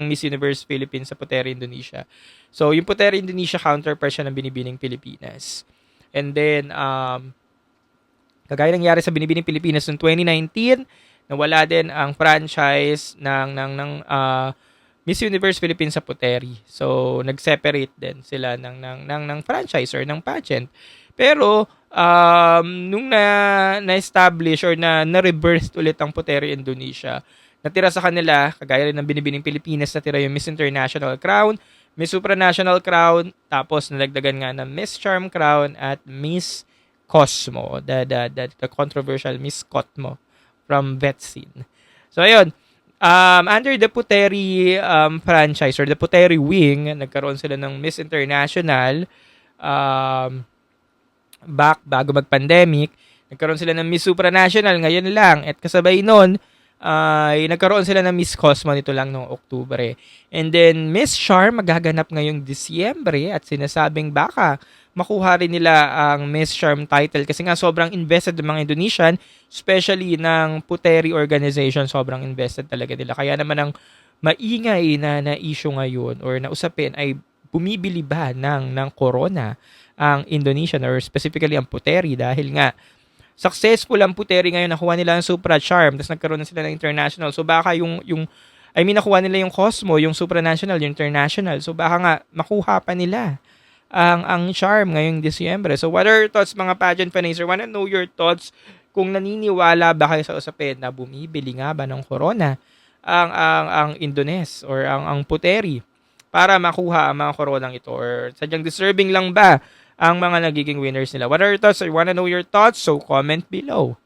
Miss Universe Philippines sa Puteri Indonesia. So, yung Puteri Indonesia counterpart siya ng Binibining Pilipinas. And then, kagaya nangyari sa Binibining Pilipinas noong 2019, nawala din ang franchise ng Miss Universe Philippines sa Puteri. So, nag-separate din sila ng franchise or ng pageant. Pero, nung na-establish or na-rebirth ulit ang Puteri Indonesia, natira sa kanila, kagaya rin ng Binibining Pilipinas, natira yung Miss International Crown, Miss Supranational Crown, tapos nalagdagan nga ng Miss Charm Crown at Miss Cosmo, the controversial Miss Cosmo from Vetsin. So, ayun. Under the Puteri franchise or the Puteri wing, nagkaroon sila ng Miss International bago mag-pandemic. Nagkaroon sila ng Miss Supranational ngayon lang. At kasabay nun, ay nagkaroon sila ng Miss Cosmo nito lang noong Oktubre. And then, Miss Charm magaganap ngayong Disyembre at sinasabing baka makuha rin nila ang Miss Charm title kasi nga sobrang invested ng mga Indonesian, especially ng Puteri organization, sobrang invested talaga nila. Kaya naman ang maingay na issue ngayon or na usapin ay bumibili ba ng corona ang Indonesian or specifically ang Puteri dahil nga successful ang Puteri ngayon, nakuha nila ang Supra Charm, tapos nagkaroon na sila ng international. So baka nakuha nila yung Cosmo, yung supranational, yung international. So baka nga makuha pa nila ang charm ngayong Disyembre. So what are your thoughts mga pageant fanacer? Wanna know your thoughts kung naniniwala ba kayo sa usapin na bumibili nga ba ng corona ang Indones or ang Puteri para makuha ang mga koronang ito or sadyang deserving lang ba ang mga nagiging winners nila? What are your thoughts? I wanna know your thoughts, so comment below.